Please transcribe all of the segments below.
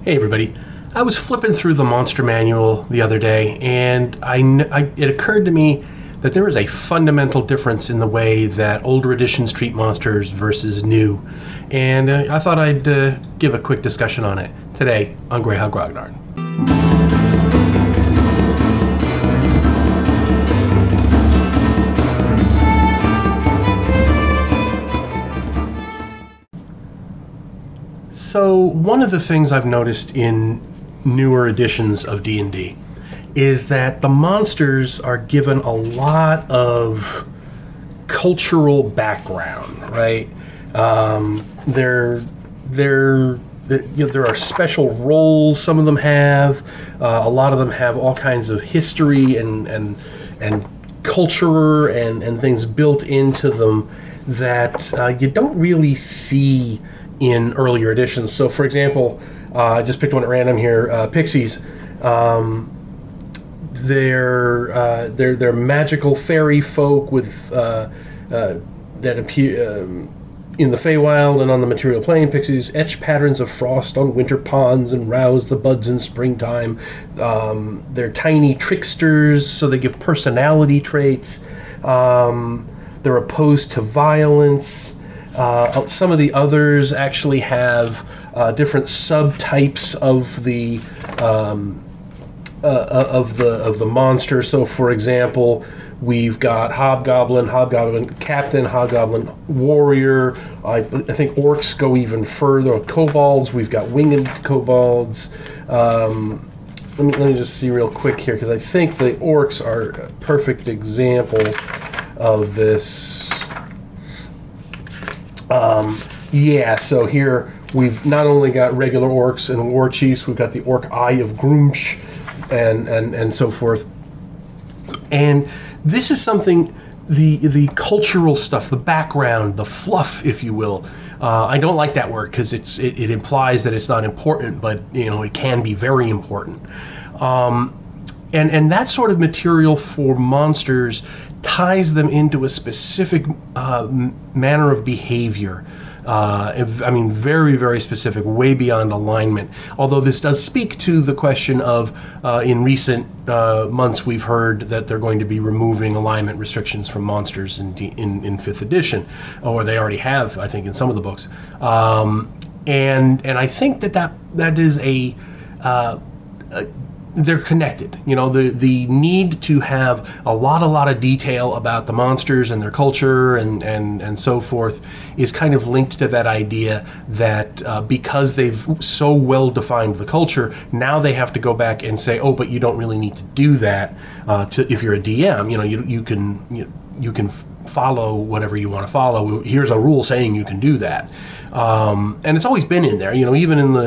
Hey everybody. I was flipping through the monster manual the other day, and it occurred to me that there is a fundamental difference in the way that older editions treat monsters versus new. And I thought I'd give a quick discussion on it today on Greyhawk Grognard. So one of the things I've noticed in newer editions of D&D is that the monsters are given a lot of cultural background, right? There are special roles some of them have. A lot of them have all kinds of history and culture and things built into them that you don't really see in earlier editions. So, for example, I just picked one at random here. Pixies. They're magical fairy folk with that appear in the Feywild and on the material plane. Pixies etch patterns of frost on winter ponds and rouse the buds in springtime. They're tiny tricksters, so they give personality traits. They're opposed to violence. Some of the others actually have different subtypes of the monster. So, for example, we've got Hobgoblin Captain, Hobgoblin Warrior. I think Orcs go even further. Kobolds, we've got Winged Kobolds. Let me just see real quick here, because I think the Orcs are a perfect example of this. So here we've not only got regular orcs and war chiefs, we've got the Orc Eye of Grumsh and so forth. And this is something, the cultural stuff, the background, the fluff, if you will. I don't like that word because it implies that it's not important, but it can be very important. And that sort of material for monsters ties them into a specific manner of behavior. Very, very specific, way beyond alignment. Although this does speak to the question of, in recent months, we've heard that they're going to be removing alignment restrictions from monsters in 5th edition, or they already have, I think, in some of the books. And I think that is they're connected. The need to have a lot of detail about the monsters and their culture and so forth is kind of linked to that idea that because they've so well defined the culture, now they have to go back and say, oh, but you don't really need to do that. If you're a DM, you can follow whatever you want to follow. Here's a rule saying you can do that, and it's always been in there. Even in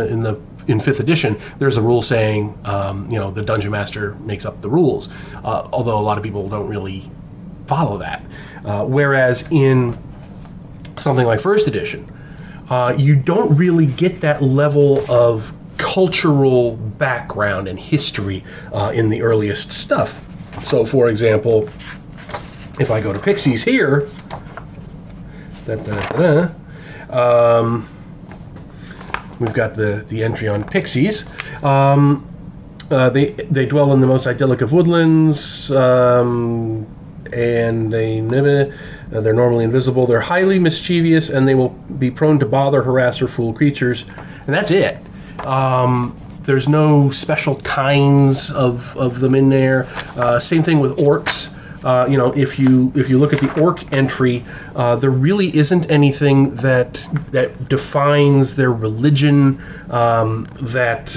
5th edition, there's a rule saying, the dungeon master makes up the rules, although a lot of people don't really follow that. Whereas in something like 1st edition, you don't really get that level of cultural background and history in the earliest stuff. So, for example, if I go to Pixies here, we've got the entry on Pixies. They dwell in the most idyllic of woodlands, and they're normally invisible. They're highly mischievous, and they will be prone to bother, harass, or fool creatures. And that's it. There's no special kinds of them in there. Same thing with orcs. If you look at the orc entry, there really isn't anything that defines their religion, that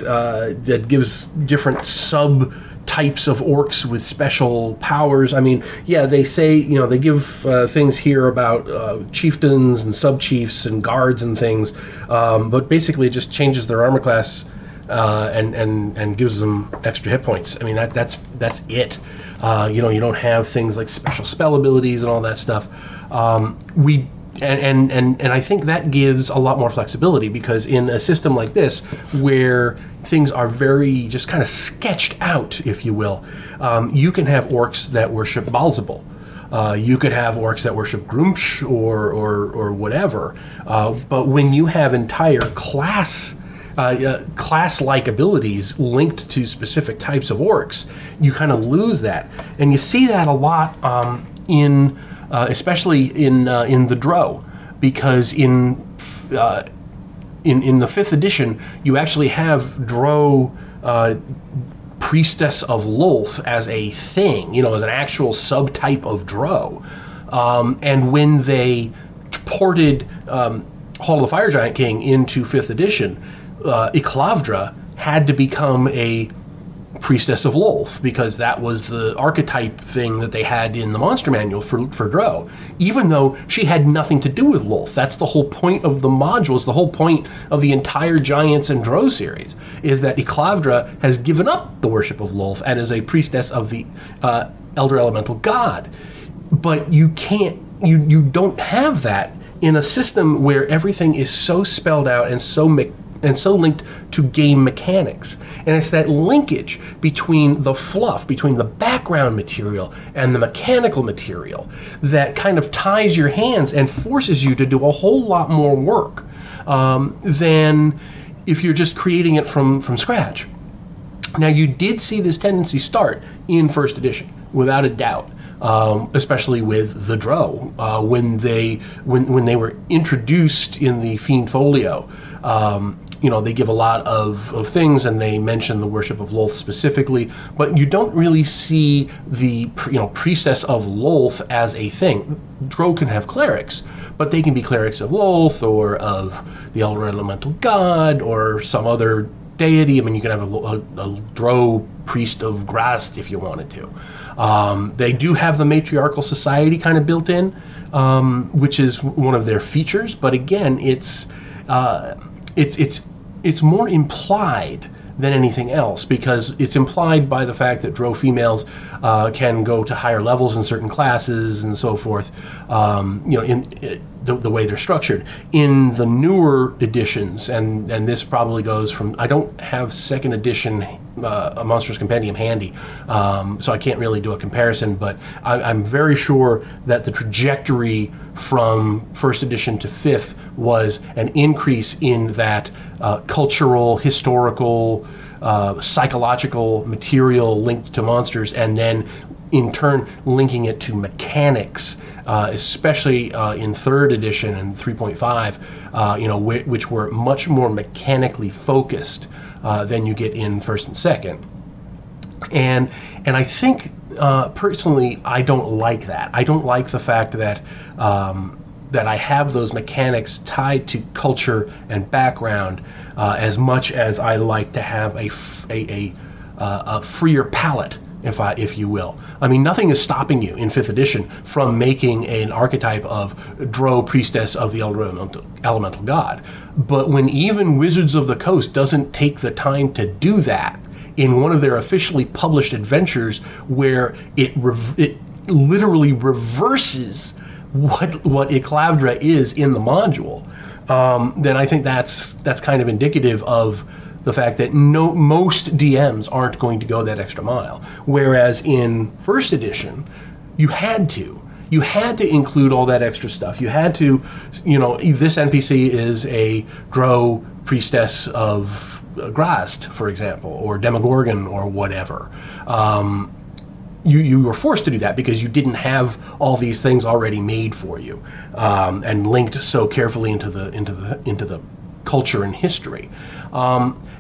gives different subtypes of orcs with special powers. They say, they give things here about chieftains and sub-chiefs and guards and things, but basically it just changes their armor class and gives them extra hit points. That's it. You don't have things like special spell abilities and all that stuff. And I think that gives a lot more flexibility, because in a system like this, where things are very just kind of sketched out, if you will, you can have orcs that worship Balzabul. You could have orcs that worship Grumsh or whatever. But when you have entire class class-like abilities linked to specific types of orcs, you kind of lose that, and you see that a lot especially in the Drow, because in the 5th edition you actually have Drow Priestess of Lolth as a thing, as an actual subtype of Drow, and when they ported Hall of the Fire Giant King into 5th edition, Iklavdra had to become a Priestess of Lolth, because that was the archetype thing that they had in the monster manual for Drow, even though she had nothing to do with Lolth. That's the whole point of the modules, the whole point of the entire Giants and Drow series, is that Iklavdra has given up the worship of Lolth and is a priestess of the Elder Elemental God. But you don't have that in a system where everything is so spelled out and so linked to game mechanics. And it's that linkage between the fluff, between the background material and the mechanical material, that kind of ties your hands and forces you to do a whole lot more work than if you're just creating it from scratch. Now, you did see this tendency start in 1st edition, without a doubt. Especially with the Drow, when they were introduced in the Fiend Folio, they give a lot of things, and they mention the worship of Lolth specifically, but you don't really see the priestess of Lolth as a thing. Drow can have clerics, but they can be clerics of Lolth or of the Elder Elemental God or some other deity. I mean, you can have a Drow priest of Grast if you wanted to. They do have the matriarchal society kind of built in, which is one of their features. But again, it's more implied than anything else, because it's implied by the fact that Drow females can go to higher levels in certain classes and so forth. In the way they're structured in the newer editions, and this probably goes from, I don't have 2nd edition a Monsters Compendium handy, so I can't really do a comparison, but I'm very sure that the trajectory from 1st edition to 5th was an increase in that cultural, historical, psychological material linked to monsters, and then in turn linking it to mechanics, especially in 3rd edition and 3.5, which were much more mechanically focused than you get in 1st and 2nd. And I think personally, I don't like that. I don't like the fact that that I have those mechanics tied to culture and background as much as I like to have a freer palette, if you will. I mean, nothing is stopping you in 5th edition from making an archetype of Drow priestess of the Elder Elemental God. But when even Wizards of the Coast doesn't take the time to do that in one of their officially published adventures, where it literally reverses what Iklavdra is in the module, then I think that's kind of indicative of the fact that most DMs aren't going to go that extra mile. Whereas in 1st edition, you had to include all that extra stuff. You had to, this NPC is a Drow priestess of Grast, for example, or Demogorgon or whatever. You were forced to do that because you didn't have all these things already made for you, and linked so carefully into the culture and history.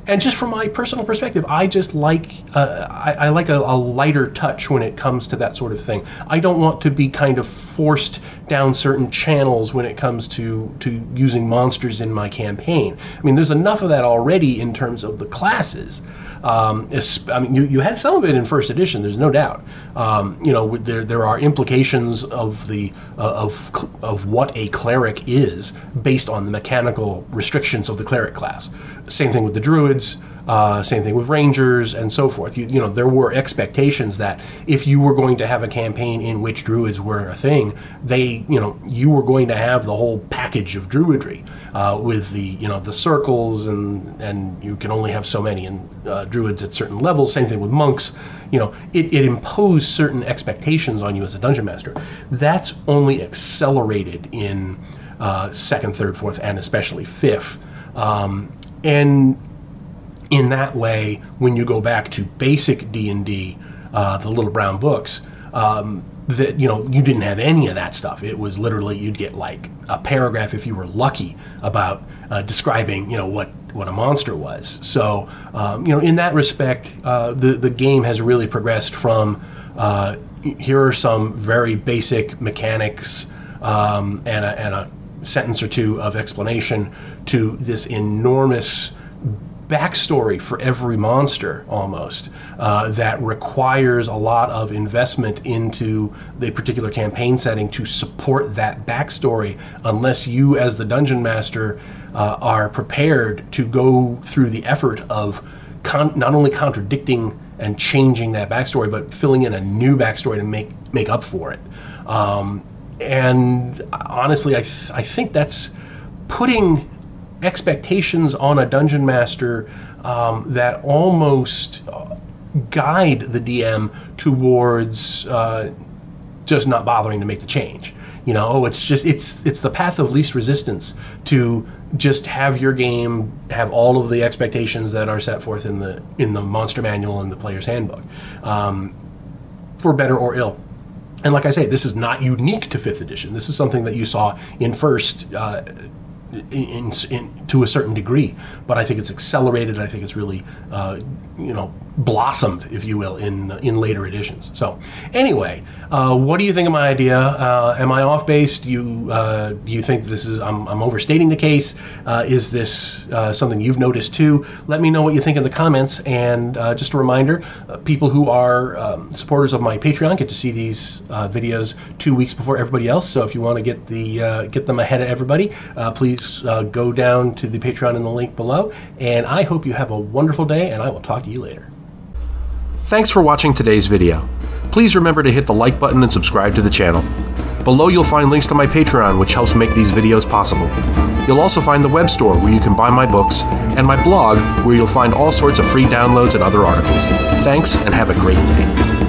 And just from my personal perspective, I just like I like a lighter touch when it comes to that sort of thing. I don't want to be kind of forced down certain channels when it comes to using monsters in my campaign. I mean, there's enough of that already in terms of the classes. I mean, you had some of it in 1st edition. There's no doubt. There are implications of of what a cleric is based on the mechanical restrictions of the cleric class. Same thing with the druids. Same thing with rangers and so forth. There were expectations that if you were going to have a campaign in which druids were a thing, you were going to have the whole package of druidry with the circles, and you can only have so many druids at certain levels. Same thing with monks. It imposed certain expectations on you as a dungeon master. That's only accelerated in 2nd, 3rd, 4th, and especially 5th. And in that way, when you go back to basic D&D, the Little Brown Books, that you didn't have any of that stuff. It was literally, you'd get like a paragraph if you were lucky about describing what a monster was. So in that respect, the game has really progressed from here are some very basic mechanics and a sentence or two of explanation to this enormous backstory for every monster almost that requires a lot of investment into the particular campaign setting to support that backstory, unless you as the dungeon master are prepared to go through the effort of not only contradicting and changing that backstory, but filling in a new backstory to make up for it. And honestly, I think that's putting expectations on a dungeon master that almost guide the DM towards just not bothering to make the change. It's the path of least resistance to just have your game have all of the expectations that are set forth in the monster manual and the player's handbook, for better or ill. And like I say, this is not unique to 5th edition. This is something that you saw in first to a certain degree, but I think it's accelerated. I think it's really blossomed, if you will, in later editions. So anyway, what do you think of my idea? Am I off base? Do you think this is I'm overstating the case? Is this something you've noticed too? Let me know what you think in the comments. And just a reminder, people who are supporters of my Patreon get to see these videos 2 weeks before everybody else. So if you want to get them ahead of everybody, please go down to the Patreon in the link below. And I hope you have a wonderful day, and I will talk to you later. Thanks for watching today's video. Please remember to hit the like button and subscribe to the channel. Below you'll find links to my Patreon, which helps make these videos possible. You'll also find the web store where you can buy my books, and my blog where you'll find all sorts of free downloads and other articles. Thanks, and have a great day.